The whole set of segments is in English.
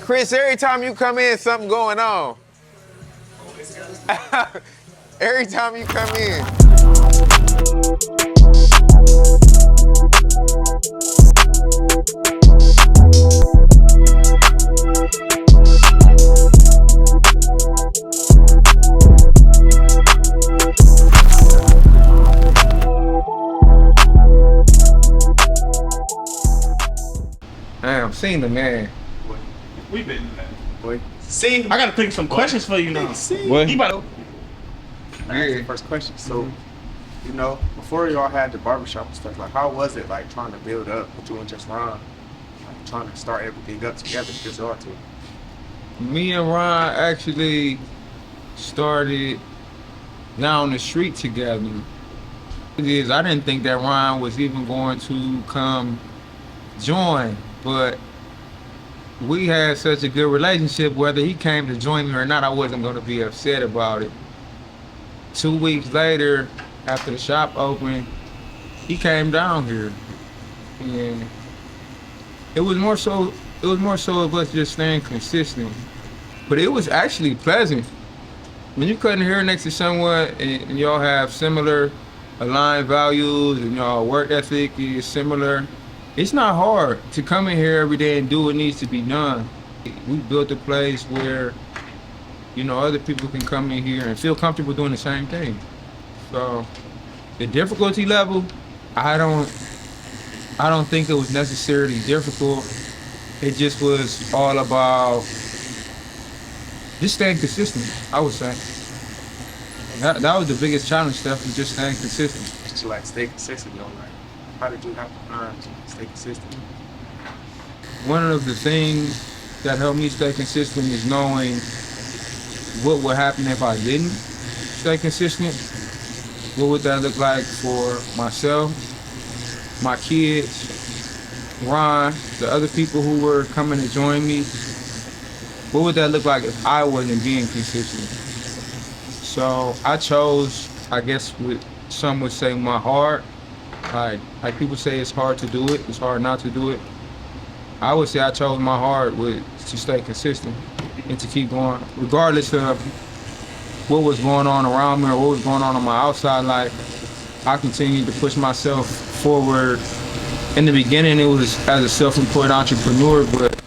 Chris, every time you come in, something going on. Every time you come in. Damn, seen the man. We been in that. Boy. See, I gotta think of some questions for you now. What? You about Yeah. First question. So, you know, before y'all had the barbershop and stuff, like, how was it like trying to build up with you and just Ron, like trying to start everything up together, just y'all two? Me and Ron actually started down the street together. It is, I didn't think that Ron was even going to come join, but we had such a good relationship, whether he came to join me or not, I wasn't going to be upset about it. 2 weeks later, after the shop opened, he came down here, and it was more so of us just staying consistent. But it was actually pleasant. When you cutting hair next to someone and y'all have similar aligned values and y'all work ethic is similar, it's not hard to come in here every day and do what needs to be done. We built a place where, you know, other people can come in here and feel comfortable doing the same thing. So the difficulty level, I don't think it was necessarily difficult. It just was all about just staying consistent, I would say. That was the biggest challenge, Steph, was just staying consistent. Just to like stay consistent, though, like, how did you have to learn to stay consistent? One of the things that helped me stay consistent is knowing what would happen if I didn't stay consistent. What would that look like for myself, my kids, Ron, the other people who were coming to join me? What would that look like if I wasn't being consistent? So I chose, I guess what some would say, my heart. Like people say it's hard to do it, it's hard not to do it. I would say I chose my heart to stay consistent and to keep going, regardless of what was going on around me or what was going on my outside life. I continued to push myself forward. In the beginning, it was as a self-employed entrepreneur, but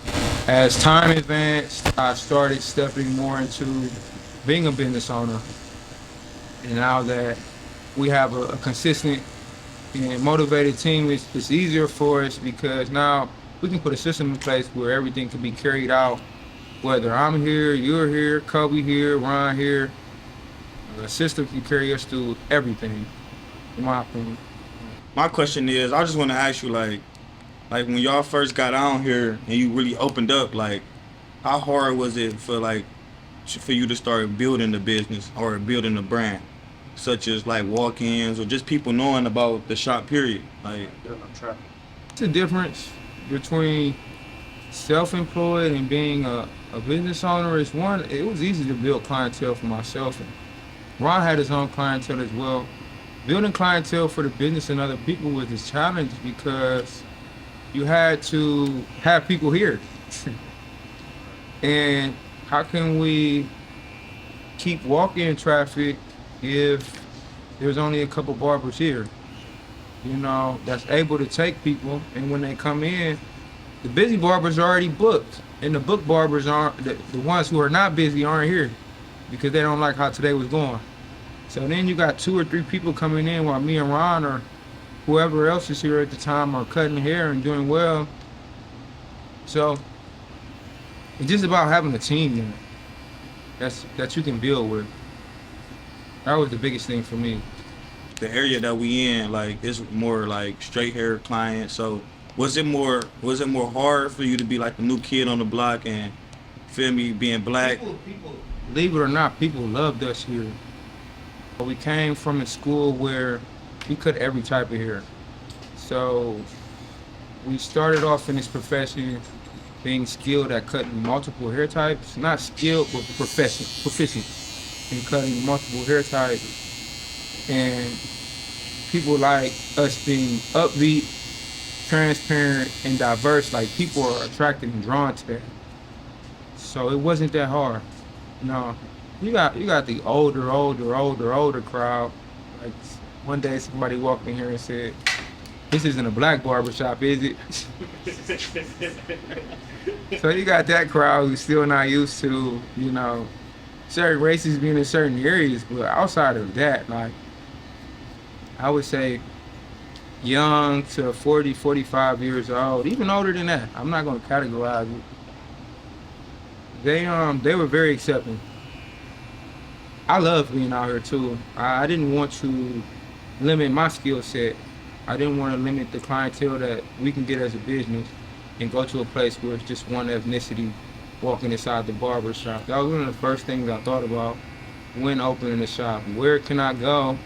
as time advanced, I started stepping more into being a business owner. And now that we have a consistent and motivated team, it's easier for us because now we can put a system in place where everything can be carried out. Whether I'm here, you're here, Kobe here, Ron here, the system can carry us through everything, in my opinion. My question is, I just want to ask you, like when y'all first got on here and you really opened up, like, how hard was it for you to start building the business or building the brand, such as like walk-ins or just people knowing about the shop, period? Like, It's a difference between self-employed and being a business owner. Is one, it was easy to build clientele for myself, and Ron had his own clientele as well. Building clientele for the business and other people was a challenge because you had to have people here. And how can we keep walk-in traffic if there's only a couple barbers here, you know, that's able to take people, and when they come in, the busy barbers are already booked, and the book barbers aren't, the ones who are not busy aren't here because they don't like how today was going. So then you got 2 or 3 people coming in while me and Ron or whoever else is here at the time are cutting hair and doing well. So it's just about having a team that you can build with. That was the biggest thing for me. the area that we in, like, it's more like straight hair clients. So was it more hard for you to be like the new kid on the block and feel me, being black? People, believe it or not, people loved us here. We came from a school where we cut every type of hair. So we started off in this profession being skilled at cutting multiple hair types. Not skilled, but proficient in cutting multiple hair types. And people like us being upbeat, transparent, and diverse, like people are attracted and drawn to that. So it wasn't that hard. No, you got the older crowd. Like one day somebody walked in here and said, "This isn't a black barbershop, is it?" So you got that crowd who's still not used to, certain races being in certain areas. But outside of that, like, I would say young to 40, 45 years old, even older than that. I'm not gonna categorize it. They were very accepting. I love being out here too. I didn't want to limit my skill set. I didn't want to limit the clientele that we can get as a business and go to a place where it's just one ethnicity walking inside the barber shop. That was one of the first things I thought about when opening the shop. Where can I go?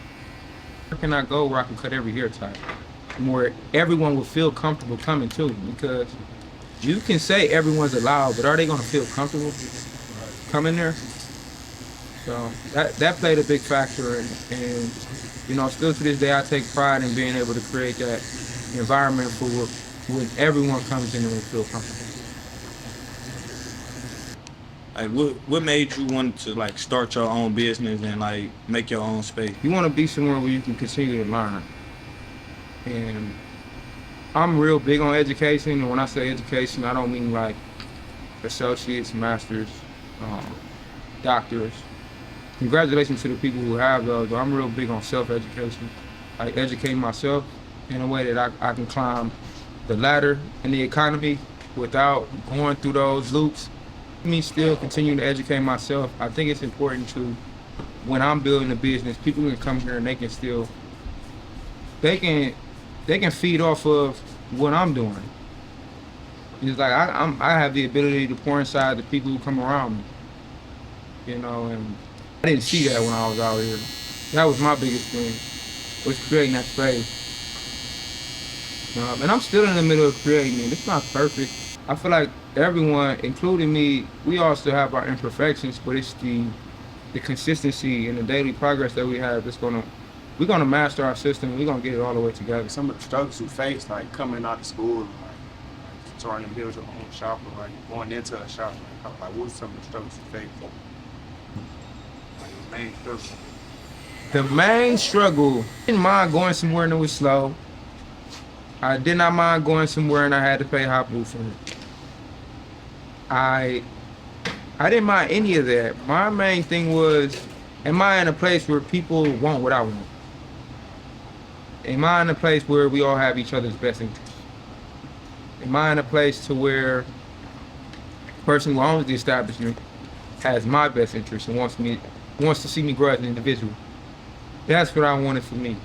Where can I go where I can cut every hair type? Where everyone will feel comfortable coming to, because you can say everyone's allowed, but are they gonna feel comfortable coming there? So that played a big factor, and still to this day I take pride in being able to create that environment for when everyone comes in and will feel comfortable. Like, what made you want to like start your own business and like make your own space? You want to be somewhere where you can continue to learn, and I'm real big on education. And when I say education, I don't mean like associates, masters, doctors. Congratulations to the people who have those, but I'm real big on self-education. Like educating myself in a way that I can climb the ladder in the economy without going through those loops. Me still continue to educate myself. I think it's important to, when I'm building a business, people can come here and they can feed off of what I'm doing. It's like I have the ability to pour inside the people who come around me, and I didn't see that when I was out here. That was my biggest thing, was creating that space. And I'm still in the middle of creating it. It's not perfect. I feel like everyone, including me, we all still have our imperfections, but it's the consistency and the daily progress that we have we're gonna master our system. We're gonna get it all the way together. Some of the struggles you face, like coming out of school, like starting to build your own shop, or like going into a shop, like what are some of the struggles you face? Like the main struggle. The main struggle, I didn't mind going somewhere and it was slow. I did not mind going somewhere and I had to pay hot blue for it. I didn't mind any of that. My main thing was, am I in a place where people want what I want? Am I in a place where we all have each other's best interests? Am I in a place to where the person who owns the establishment has my best interest and wants to see me grow as an individual? That's what I wanted for me.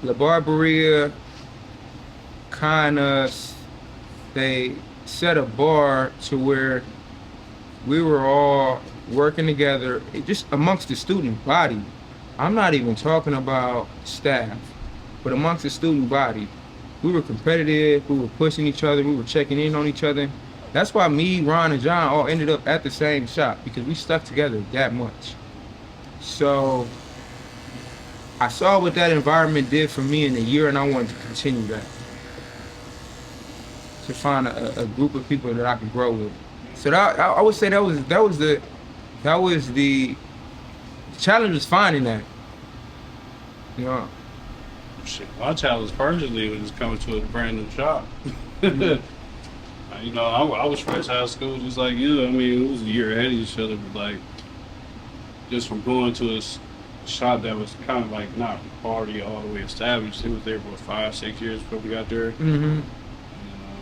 La Barberia they set a bar to where we were all working together just amongst the student body. I'm not even talking about staff, but amongst the student body. We were competitive, we were pushing each other, we were checking in on each other. That's why me, Ron, and John all ended up at the same shop, because we stuck together that much. So I saw what that environment did for me in a year, and I wanted to continue that. To find a group of people that I could grow with. So I would say that was the challenge, was finding that. Shit, my challenge personally was just coming to a brand new shop. I was fresh out of school just like you. I mean, it was a year ahead of each other, but like just from going to a shop that was kind of like not already all the way established. It was there for 5-6 years before we got there. Mm-hmm.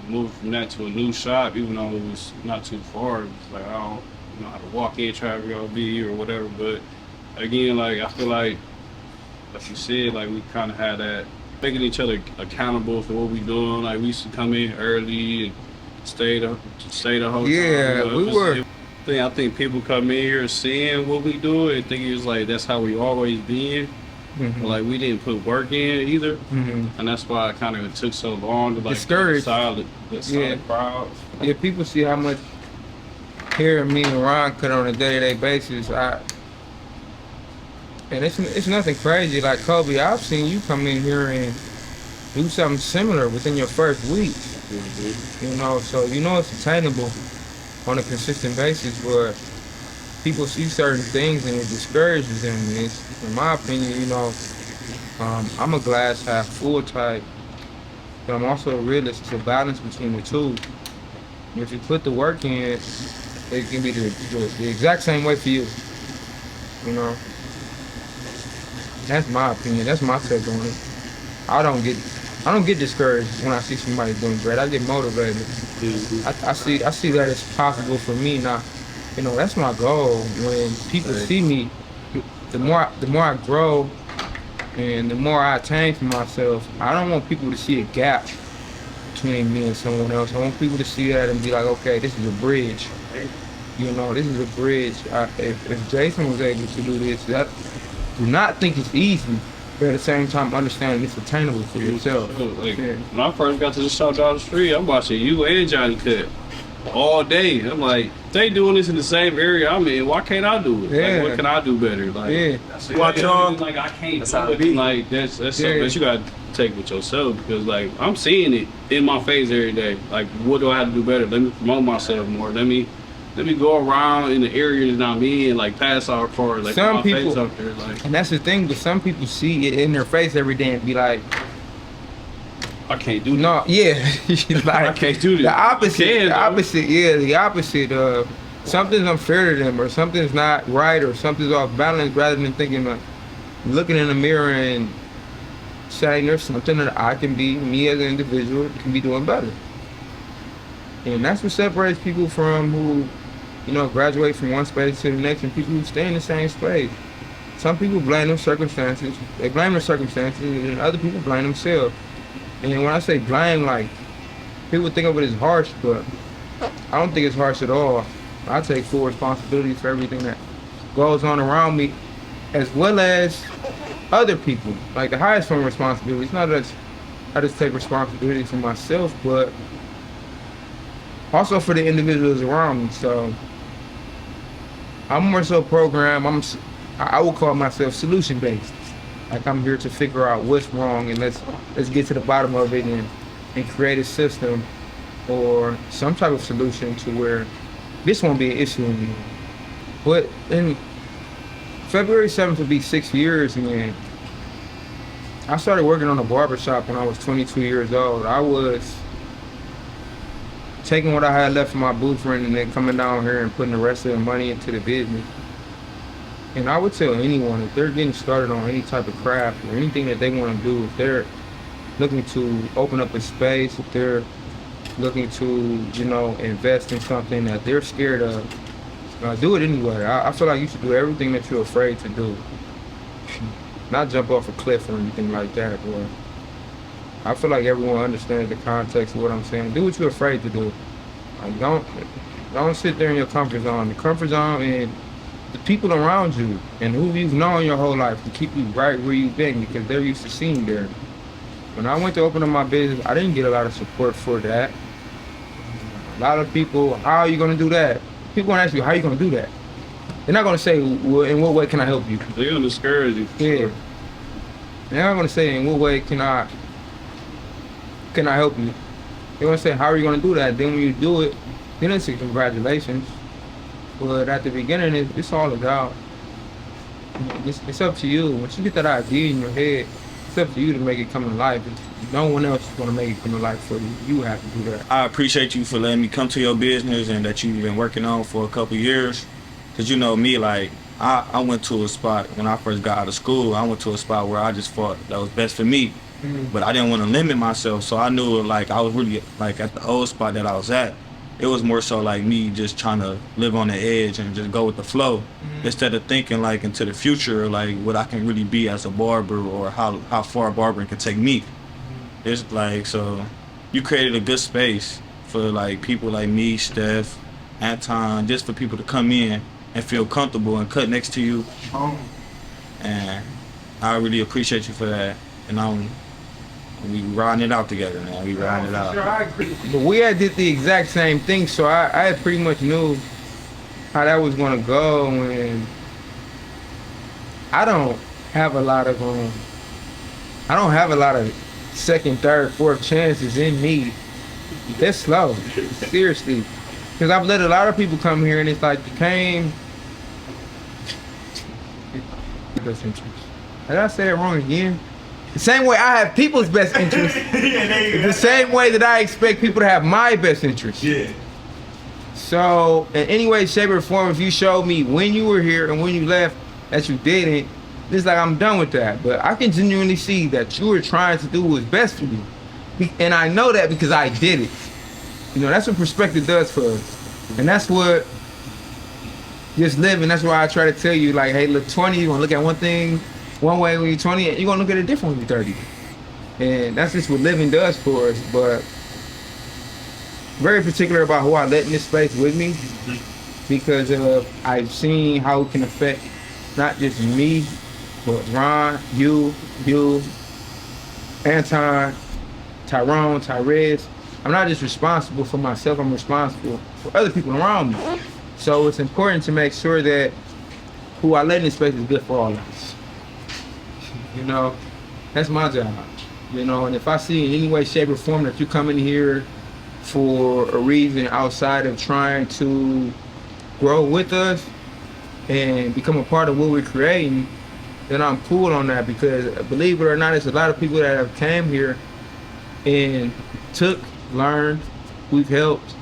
Moving from that to a new shop, even though it was not too far, it was like I don't know how to walk in traffic or be or whatever. But again, like I feel like you said, like we kind of had that making each other accountable for what we doing. Like we used to come in early and stay the whole time. Yeah, we were. I think people come in here seeing what we do and think it's like that's how we always been. Mm-hmm. But like we didn't put work in either, mm-hmm. and that's why it kind of took so long to like discourage the solid crowd. Yeah, people see how much hair me and Ron cut on a day-to-day basis. And it's nothing crazy. Like Kobe, I've seen you come in here and do something similar within your first week. Mm-hmm. So it's attainable. on a consistent basis where people see certain things and it discourages them. It's, in my opinion, I'm a glass half full type, but I'm also a realist. It's a balance between the two. If you put the work in, it can be the exact same way for you. You know, that's my opinion. That's my take on it. I don't get discouraged when I see somebody doing great. I get motivated. I see that it's possible for me now. That's my goal. When people see me, the more I grow and the more I attain for myself, I don't want people to see a gap between me and someone else. I want people to see that and be like, okay, this is a bridge. This is a bridge. If Jason was able to do this, do not think it's easy, but at the same time understand it's attainable for yourself. When I first got to the shop down the street, I'm watching you and Johnny cut all day. I'm like, they doing this in the same area I'm in. Why can't I do it? Yeah. Like, what can I do better? Like, Watch on. Like, I can't That's do how it. it be. Like, that's something that you gotta take with yourself, because like I'm seeing it in my face every day. Like, what do I have to do better? Let me promote myself more. Let me go around in the area that I'm in, like pass out cars, like Some put my face people- up there, like And that's the thing, but some people see it in their face every day and be like, I can't do that. no, yeah. I Like, can't do this. the opposite, You can, though. the opposite of something's unfair to them or something's not right or something's off balance, rather than thinking like, looking in the mirror and saying there's something that I can be, me as an individual, can be doing better. And that's what separates people from who, graduate from one space to the next, and people who stay in the same space. Some people blame their circumstances, and other people blame themselves. And when I say blame, like, people think of it as harsh, but I don't think it's harsh at all. I take full responsibility for everything that goes on around me, as well as other people. Like, the highest form of responsibility. It's not that I just take responsibility for myself, but also for the individuals around me. So I'm more so programmed. I would call myself solution based. Like, I'm here to figure out what's wrong, and let's get to the bottom of it and create a system or some type of solution to where this won't be an issue anymore. But in February 7th will be 6 years, and I started working on a barbershop when I was 22 years old. I was taking what I had left from my blueprint and then coming down here and putting the rest of the money into the business. And I would tell anyone, if they're getting started on any type of craft or anything that they want to do, if they're looking to open up a space, if they're looking to, invest in something that they're scared of, do it anyway. I feel like you should do everything that you're afraid to do. Not jump off a cliff or anything like that, boy. I feel like everyone understands the context of what I'm saying. Do what you're afraid to do. Like, don't sit there in your comfort zone. The comfort zone and the people around you and who you've known your whole life to keep you right where you've been, because they're used to seeing there. When I went to open up my business, I didn't get a lot of support for that. A lot of people, how are you gonna do that? People gonna ask you, how are you gonna do that? They're not gonna say, well, in what way can I help you? They're gonna discourage you. Yeah. They're not gonna say, in what way can I help you? They're gonna say, how are you gonna do that? Then when you do it, then they say congratulations. But at the beginning, it's all about, it's up to you. Once you get that idea in your head, it's up to you to make it come to life. No one else is gonna make it come to life for you. You have to do that. I appreciate you for letting me come to your business and that you've been working on for a couple years. Cause you know me, like, I went to a spot when I first got out of school. I went to a spot where I just thought that was best for me. But I didn't want to limit myself, so I knew, like, I was really, like, at the old spot that I was at, it was more so like me just trying to live on the edge and just go with the flow, instead of thinking, like, into the future, like, what I can really be as a barber or how far barbering can take me. It's like, so you created a good space for, like, people like me, Steph, Anton, just for people to come in and feel comfortable and cut next to you. And I really appreciate you for that. And we riding it out together, man. We riding it out. Sure, I agree. But we had did the exact same thing, so I pretty much knew how that was gonna go, and I don't have a lot of second, third, fourth chances in me. That's slow. Seriously. Because I've let a lot of people come here and it's like became best interest. Did I say it wrong again? The same way I have people's best interest, the same way that I expect people to have my best interest. Yeah. So in any way, shape, or form, if you showed me when you were here and when you left that you didn't, it's like I'm done with that. But I can genuinely see that you were trying to do what's best for you. And I know that because I did it. You know, that's what perspective does for us. And that's what just living, that's why I try to tell you, like, hey, look, 20, you're gonna look at one thing one way when you're 20, and you're gonna look at it different when you're 30. And that's just what living does for us. But very particular about who I let in this space with me, because I've seen how it can affect not just me, but Ron, you, Anton, Tyrone, Tyrese. I'm not just responsible for myself, I'm responsible for other people around me. So it's important to make sure that who I let in this space is good for all of us. You know, that's my job. You know, and if I see in any way, shape, or form that you come in here for a reason outside of trying to grow with us and become a part of what we're creating, then I'm cool on that, because believe it or not, there's a lot of people that have came here and took, learned, we've helped,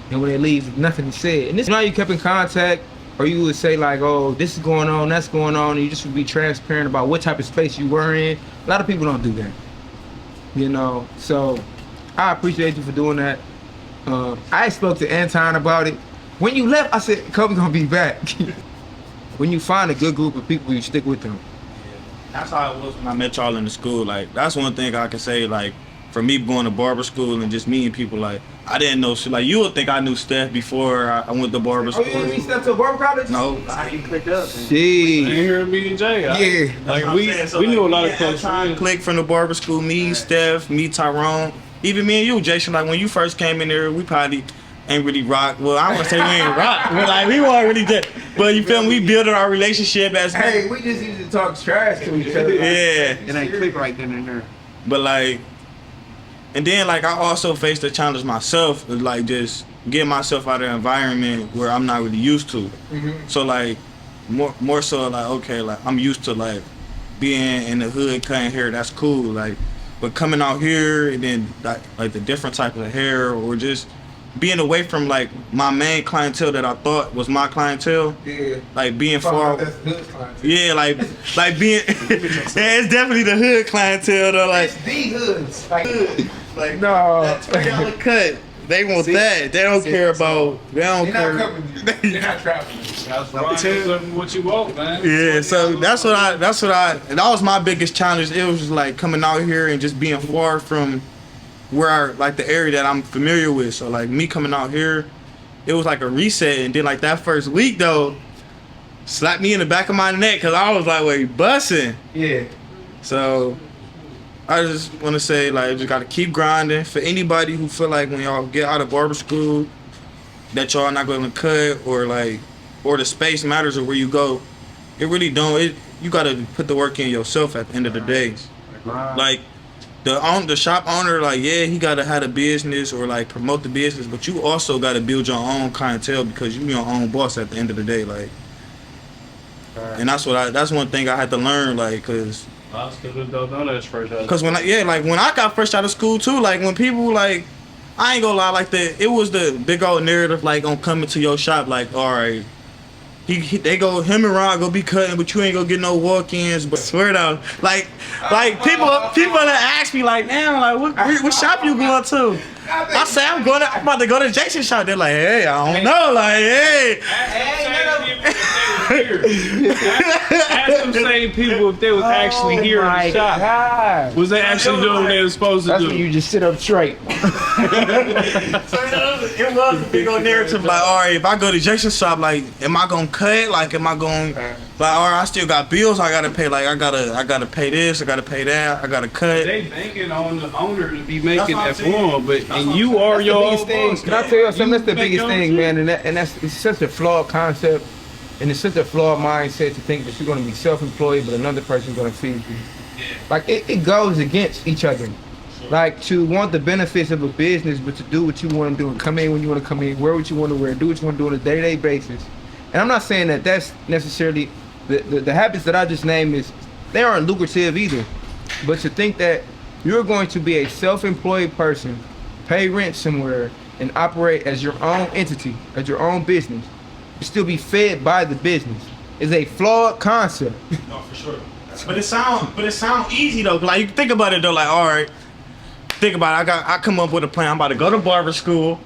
and when they leave, nothing is said. And this, you know, you kept in contact, or you would say like, oh, this is going on, that's going on, and you just would be transparent about what type of space you were in. A lot of people don't do that, you know. So I appreciate you for doing that. I spoke to Anton about it. When you left, I said, Kobe's gonna be back. When you find a good group of people, you stick with them. That's how it was when I met y'all in the school. Like, that's one thing I can say, like, for me going to barber school and just meeting people, like, I didn't know shit. Like, you would think I knew Steph before I went to barber school. Oh, you didn't meet Steph to a barber college? No. How you clicked up? Shit. And here me and Jay. Yeah. Like we knew a lot of close Trying to friends. click from the barber school. Me, Steph, me, Tyrone, even me and you, Jason. Like, when you first came in there, we probably ain't really rock. Well, I don't want to say we ain't rock, but like we weren't really dead. But you feel me? We built our relationship as Hey, we just used to talk trash to each other. yeah. It ain't click right then and there. But like, and then like I also faced the challenge myself, of, like just getting myself out of an environment where I'm not really used to. So like, more so like, okay, like I'm used to like being in the hood cutting hair. That's cool. Like, but coming out here and then like the different type of hair, or just being away from like my main clientele that I thought was my clientele. Yeah. Like being far. That's good clientele. Yeah, like being. Yeah, it's definitely the hood clientele though. Like It's the hoods. Like no, no. that $20 cut. They want that. They don't care about. They don't They're care. not coming. They're not traveling. That's what you want, man. Yeah, so that's what I. And that was my biggest challenge. It was just like coming out here and just being far from where like the area that I'm familiar with. So like me coming out here, it was like a reset. And then like that first week though, slapped me in the back of my neck because I was like, wait, bussing. Yeah. So I just want to say, like, just gotta keep grinding. For anybody who feel like when y'all get out of barber school that y'all not gonna cut, or like, or the space matters or where you go, it really don't. You gotta put the work in yourself at the end of the day. Like the shop owner, like, yeah, he gotta have a business or like promote the business, but you also gotta build your own clientele because you your own boss at the end of the day, like. And that's one thing I had to learn, like, cause when I got fresh out of school too, like when people like, I ain't gonna lie, like it was the big old narrative like on coming to your shop, like, all right, him and Ron go be cutting, but you ain't gonna get no walk-ins. But swear to, like people that ask me like, damn, like what shop you going to? I say I'm about to go to Jason's shop. They're like, hey, I don't know, like, hey. Ask them same people if they was actually here in the shop. God. Was they actually doing what they were supposed to That's do? when you just sit up straight. So it was a big old narrative, like, all right, if I go to Jason's shop, like, am I gonna cut? Like, am I gonna, like, all right, I still got bills I gotta pay. Like, I gotta pay this, I gotta pay that, I gotta cut. They banking on the owner to be making that for them, and you are your own boss. Can I tell you something? That's the make biggest your own thing, shit. man. And it's such a flawed concept. And it's such a flawed mindset to think that you're going to be self-employed, but another person's going to feed you. Like, it goes against each other. Like to want the benefits of a business, but to do what you want to do and come in when you want to come in, wear what you want to wear, do what you want to do on a day-to-day basis. And I'm not saying that that's necessarily the habits that I just named is they aren't lucrative either. But to think that you're going to be a self-employed person, pay rent somewhere, and operate as your own entity, as your own business, and still be fed by the business is a flawed concept. No, for sure. But it sound easy though. Like you think about it though, like all right, think about it. I come up with a plan. I'm about to go to barber school,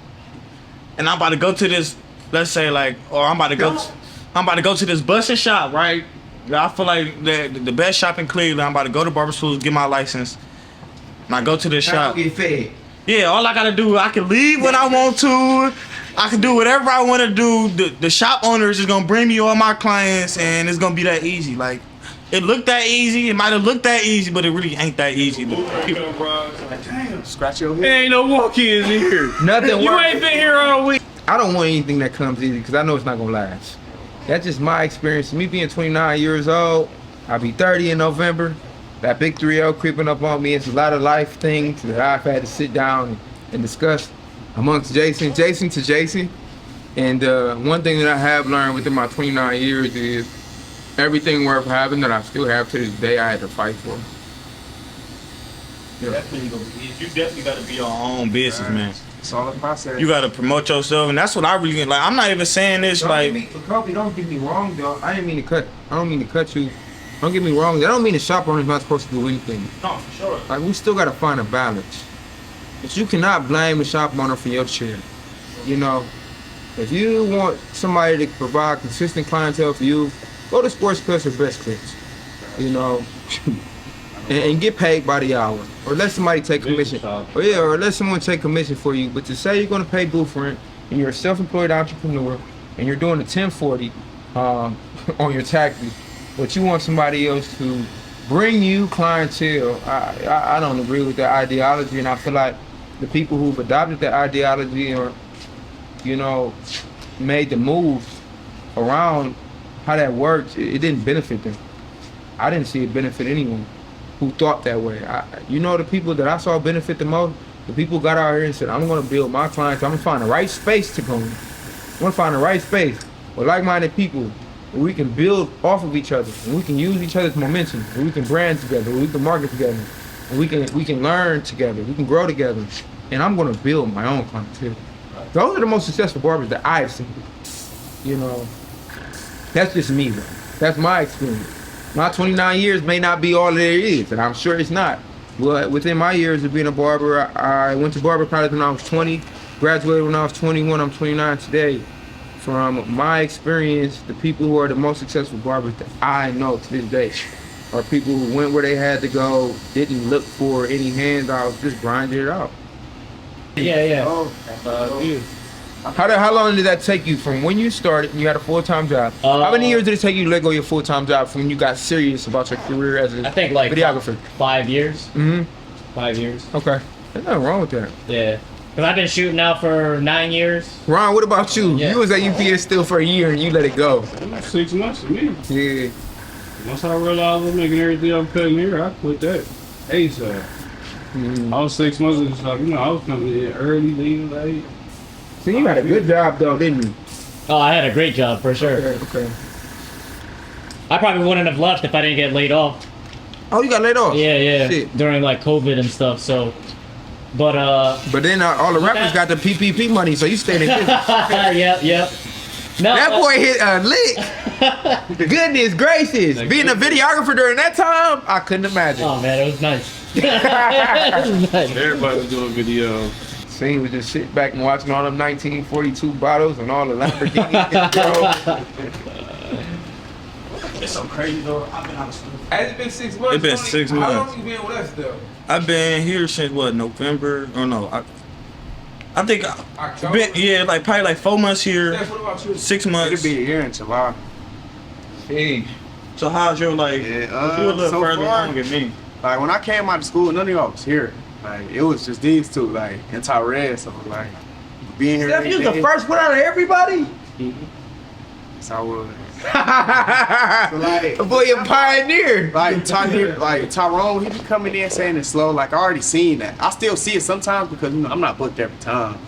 and I'm about to go to this. Let's say like, or I'm about to go to this busting shop, right? I feel like the best shop in Cleveland. I'm about to go to barber school, get my license, and I go to this shop. Get fed. Yeah, all I gotta do, I can leave when I want to. I can do whatever I want to do. The shop owner is just gonna bring me all my clients, and it's gonna be that easy. Like, it looked that easy. It might have looked that easy, but it really ain't that easy. People, bro. Damn, scratch your head. There ain't no walk-ins in here. Nothing You works. ain't been here all week. I don't want anything that comes easy because I know it's not gonna last. That's just my experience. Me being 29 years old, I'll be 30 in November. That big 3L creeping up on me. It's a lot of life things that I've had to sit down and discuss amongst Jason to Jason. And one thing that I have learned within my 29 years is everything worth having that I still have to this day, I had to fight for. You definitely got to be your own business, man. It's all a process. You got to promote yourself, and that's what I really like. I'm not even saying this Kobe, don't get me wrong, though. I don't mean to cut you. Don't get me wrong. I don't mean the shop owner's not supposed to do anything. No, for sure. Like, we still gotta find a balance. But you cannot blame the shop owner for your chair. You know, if you want somebody to provide consistent clientele for you, go to Sports Clips or Best Clips. You know, and get paid by the hour, or let somebody take commission. Or let someone take commission for you. But to say you're gonna pay booth rent and you're a self-employed entrepreneur and you're doing a 1040 on your taxes, but you want somebody else to bring you clientele, I don't agree with that ideology, and I feel like the people who've adopted that ideology or, you know, made the moves around how that works, it didn't benefit them. I didn't see it benefit anyone who thought that way. You know, the people that I saw benefit the most, the people got out here and said, I'm gonna build my clients, I'm gonna find the right space to go in. I'm gonna find the right space with like-minded people. We can build off of each other, and we can use each other's momentum, and we can brand together, and we can market together, and we can learn together, we can grow together, and I'm gonna build my own clientele. Those are the most successful barbers that I've seen. You know, that's just me, though. That's my experience. My 29 years may not be all there is, and I'm sure it's not. But within my years of being a barber, I went to barber college when I was 20, graduated when I was 21, I'm 29 today. From my experience, the people who are the most successful barbers that I know to this day are people who went where they had to go, didn't look for any handouts, just grinded it out. Yeah. Oh, How long did that take you from when you started and you had a full-time job? How many years did it take you to let go of your full-time job from when you got serious about your career as a I think like videographer? 5 years. Mm-hmm. 5 years. Okay. There's nothing wrong with that. Yeah. Because I've been shooting now for 9 years. Ron, what about you? Yeah. You was at UPS still for a year and you let it go. 6 months to me. Yeah. Once I realized I was making everything I'm cutting here, I quit that. ASAP. Mm-hmm. I was 6 months of stuff, you know, I was coming in early, leaving late. So you had a good job though, didn't you? Oh, I had a great job for sure. Okay. I probably wouldn't have left if I didn't get laid off. Oh, you got laid off? Yeah. Shit. During like COVID and stuff. So, but then all the rappers got the PPP money, so you stayed in business. Yep. No, That boy hit a lick. Goodness gracious. Being a videographer during that time, I couldn't imagine. Oh man, it was nice. It was nice. Everybody was doing video. So he was just sitting back and watching all them 1942 bottles and all the Lamborghinis. It's so crazy though. I've been out of school. Has it been 6 months? It's been Tony? 6 How long months. you been with us though? I've been here since what, November? Or no, I think October? like probably like 4 months here, Steph, what about you? 6 it'll months. be a year in July. Hey. So how's your like? Yeah, you a little so further far- along than me. Like when I came out of school, none of y'all was here. Like it was just these two, like anti-red. So like being here. Steph, every you was the day- first one out of everybody? Yes, I was. So like, boy, you a pioneer. Like Tyrone, he be coming in saying it slow. Like I already seen that. I still see it sometimes because I'm not booked every time.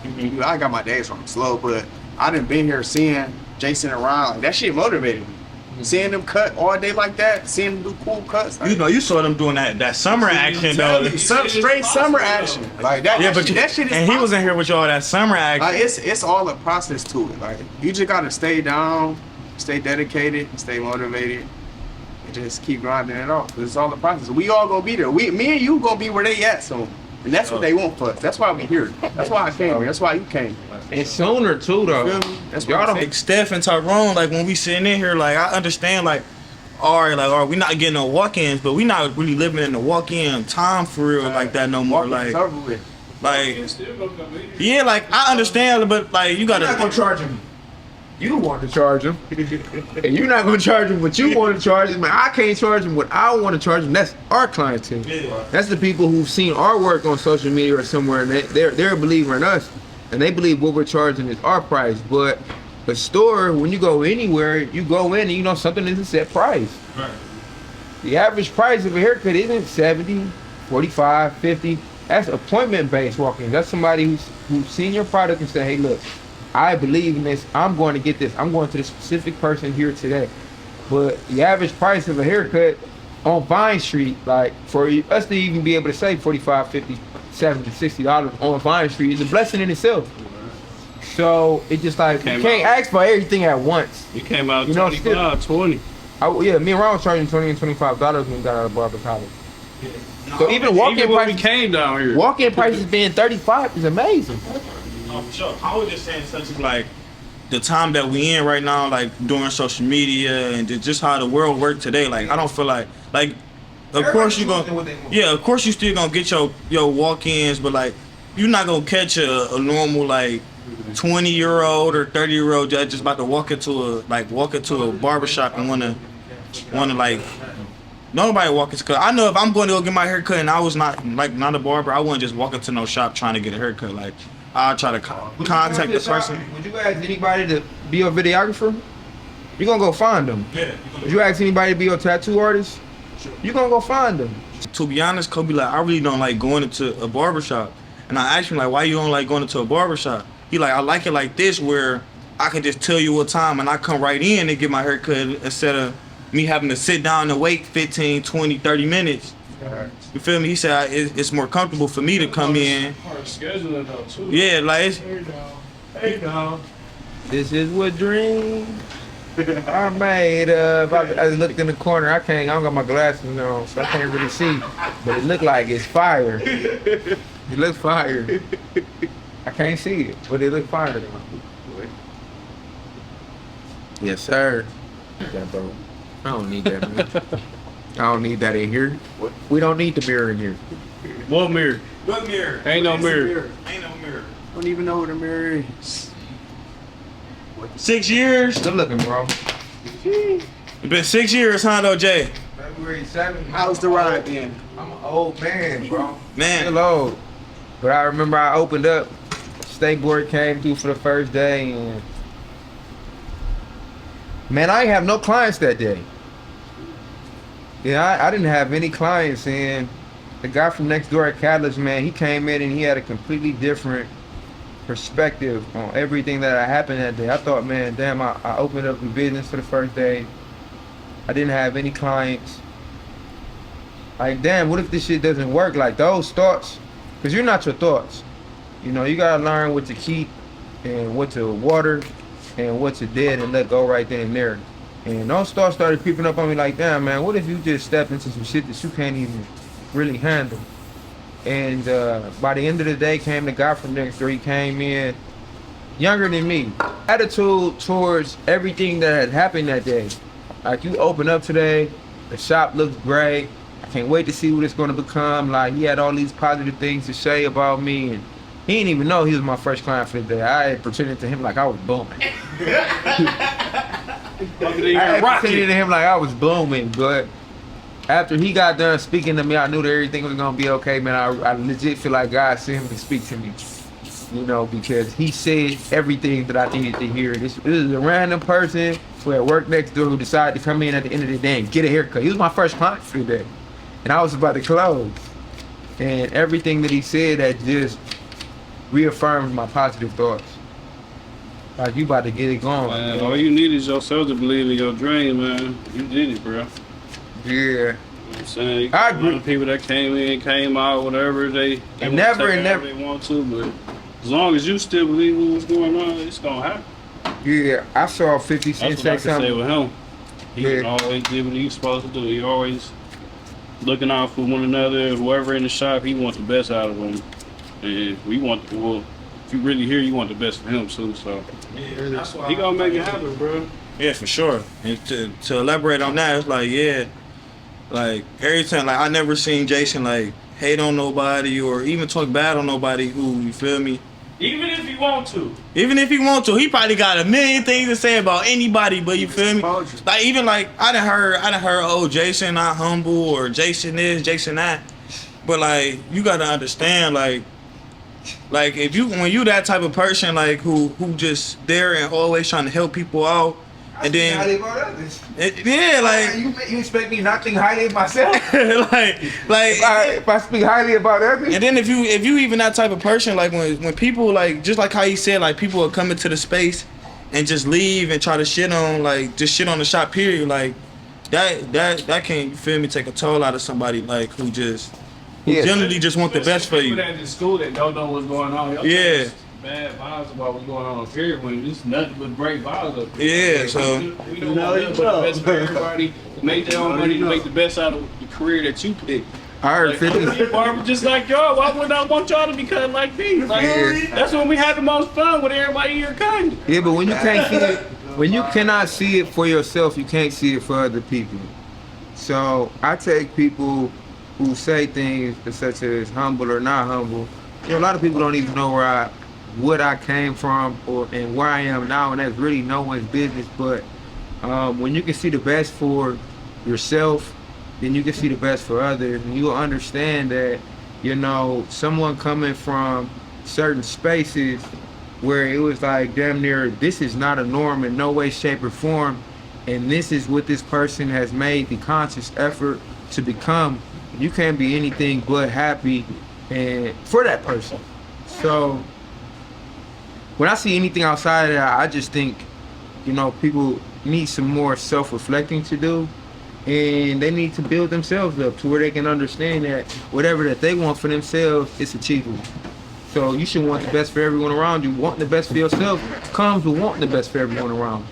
I got my days from slow, but I done been here seeing Jason around. Like that shit motivated me. Seeing them cut all day like that, seeing them do cool cuts. Like, You saw them doing that summer action though. some straight summer action. Like that. Yeah, that but shit is. and he was in here with y'all that summer action. Like it's all a process to it. Like you just gotta stay down, stay dedicated, stay motivated, and just keep grinding it off. It's all a process. We all gonna be there. Me and you gonna be where they at soon. And that's what they want for us. That's why we here. That's why I came here. That's why you came. And sooner too, though. You feel me? That's what Y'all I'm don't. saying. Like Steph and Tyrone, like when we sitting in here, like I understand, like, all right, we not getting no walk-ins, but we not really living in the walk-in time for real like that no more. It's Like, over with. yeah, like I understand, but like you You're not gonna gotta. charge him. You want to charge him, and you're not gonna charge him what you want to charge him. Man, I can't charge him what I want to charge him. That's our clientele. Yeah. That's the people who've seen our work on social media or somewhere, and they're a believer in us, and they believe what we're charging is our price. But a store, when you go anywhere, you go in and you know something is a set price. Right. The average price of a haircut isn't 70, 45, 50. That's appointment-based walk-ins. That's somebody who's seen your product and said, hey, look, I believe in this. I'm going to get this. I'm going to the specific person here today. But the average price of a haircut on Vine Street, like for us to even be able to say 45, 50, 70, $60 on Vine Street is a blessing in itself. So it just like, you can't ask for everything at once. It came out You know, 25, 20. Yeah, me and Ron was charging $20 and $25 when we got out of Barber college. So even walk-in Even when we prices, came down here. walk-in prices being 35 is amazing. No, for sure. I was just saying such as like the time that we in right now, like doing social media and just how the world works today. Like I don't feel like of course you of course you still gonna get your walk-ins, but like you're not gonna catch a normal like 20-year-old or 30-year-old just about to walk into a barbershop and wanna like nobody walk into. Cause I know if I'm going to go get my hair cut and I was not a barber, I wouldn't just walk into no shop trying to get a haircut. Like I'll try to contact the person. Would you ask anybody to be a videographer? You're gonna go find them. Yeah. Would you ask anybody to be a tattoo artist? You're gonna go find them. To be honest, Kobe, like I really don't like going into a barbershop. And I asked him like, why you don't like going into a barbershop? He like, I like it like this where I can just tell you what time and I come right in and get my hair cut instead of me having to sit down and wait 15, 20, 30 minutes. You feel me? He said it's more comfortable for me to come in. Hard scheduling though too. Yeah, like it's, Hey, dog. This is what dreams are made of. I looked in the corner. I don't got my glasses on, so I can't really see. But it looked like it's fire. It looks fire. I can't see it, but it looks fire. Yes, sir. That, bro. I don't need that, man. I don't need that in here. We don't need the mirror in here. What mirror? what mirror? Ain't no mirror. Ain't no mirror. Don't even know what a mirror is. 6 years? Good looking, bro. It's been 6 years, huh, though, Jay? February 7th. How's the ride then? I'm an old man, bro. Man. Still old. But I remember I opened up. State board came through for the first day, and man, I ain't have no clients that day. Yeah, I didn't have any clients, and the guy from next door at Catalyst, man, he came in and he had a completely different perspective on everything that happened that day. I thought, man, damn, I opened up the business for the first day. I didn't have any clients. Like, damn, what if this shit doesn't work? Like, those thoughts, because you're not your thoughts. You know, you gotta learn what to keep and what to water and what to dead and let go right then and there. And those thoughts started creeping up on me like, damn, man, what if you just step into some shit that you can't even really handle? And by the end of the day came the guy from next door. He came in younger than me. Attitude towards everything that had happened that day. Like, you open up today, the shop looks great. I can't wait to see what it's gonna become. Like, he had all these positive things to say about me, and he didn't even know he was my first client for the day. I had pretended to him like I was booming. I pretended to him like I was booming, but after he got done speaking to me, I knew that everything was gonna be okay, man. I legit feel like God sent him to speak to me. You know, because he said everything that I needed to hear. This is a random person who had worked next door who decided to come in at the end of the day and get a haircut. He was my first client for the day. And I was about to close. And everything that he said that just reaffirmed my positive thoughts. Like, you about to get it going. Man, all you need is yourself to believe in your dream, man. You did it, bro. Yeah. You know what I'm saying? I agree. People that came in, came out, whatever they Never they want to, but as long as you still believe in what's going on, it's gonna happen. Yeah, I saw 50 Cent That's what I say can say something. with him. He always did what he was supposed to do. He always looking out for one another. Whoever in the shop, he wants the best out of them. And we want, well, if you really here, you want the best for him too. So Yeah, that's why he gonna make it happen, bro. Yeah, for sure. And to elaborate on that, it's like, yeah, like every time, like I never seen Jason like hate on nobody or even talk bad on nobody who, you feel me? Even if you want to. Even if he want to, he probably got a million things to say about anybody, but you feel me? Exposure. Like even like I done heard, oh, Jason not humble or Jason this, Jason that. But like you gotta understand, like if you when you that type of person like who just there and always trying to help people out, and then highly about others. yeah, like You expect me not to think highly of myself? like if I speak highly about others? and then if you even that type of person, like when people like just like how he said, like people are coming to the space and just leave and try to shit on the shop period, like that can, you feel me, take a toll out of somebody like who generally just want the best for you. People at the school that don't know what's going on. Y'all Yeah. Bad vibes about what's going on up here when it's nothing but great vibes up here. Yeah, so We don't want nothing but the best for everybody to make their own money, to make the best out of the career that you pick. I heard Like, 50. I'm a barber just like y'all. Why would I want y'all to be cutting like me? Like, Yeah. that's when we had the most fun with everybody here cutting. Yeah, but when you can't see it, when you cannot see it for yourself, you can't see it for other people. So I take people who say things such as humble or not humble. You know, a lot of people don't even know what I came from and where I am now, and that's really no one's business. But when you can see the best for yourself, then you can see the best for others, and you'll understand that, you know, someone coming from certain spaces where it was like damn near this is not a norm in no way, shape, or form, and this is what this person has made the conscious effort to become. You can't be anything but happy and for that person. So when I see anything outside of that, I just think, you know, people need some more self-reflecting to do, and they need to build themselves up to where they can understand that whatever that they want for themselves, it's achievable. So you should want the best for everyone around you. Wanting the best for yourself comes with wanting the best for everyone around you.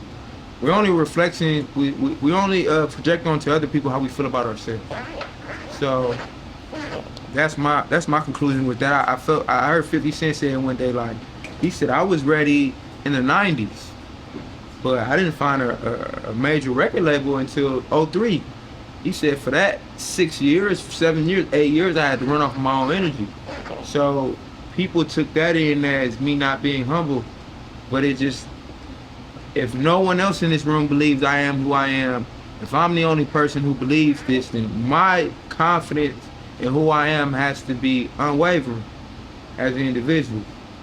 We're only reflecting, we only project onto other people how we feel about ourselves. So that's my conclusion with that. I heard 50 Cent say one day, like, he said, I was ready in the 90s, but I didn't find a major record label until 03. He said for that 6 years, 7 years, 8 years, I had to run off my own energy. So people took that in as me not being humble, but it just, if no one else in this room believes I am who I am, if I'm the only person who believes this, then my confidence in who I am has to be unwavering as an individual.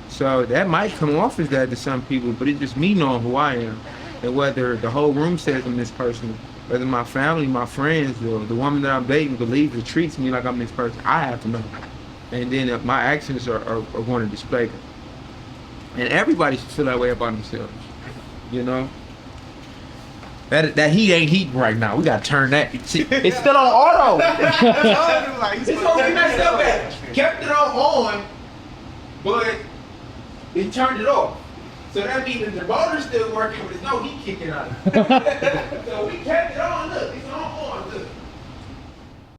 So that might come off as that to some people, but it's just me knowing who I am. And whether the whole room says I'm this person, whether my family, my friends, or the woman that I'm dating believes or treats me like I'm this person, I have to know. And then my actions are going to display that. And everybody should feel that way about themselves, you know? That heat ain't heating right now. We gotta turn that. See, it's still on auto. It's supposed to be messed up at. Kept it on, but it turned it off. So that means that the motor's still working, but there's no heat kicking out of it. So we kept it on.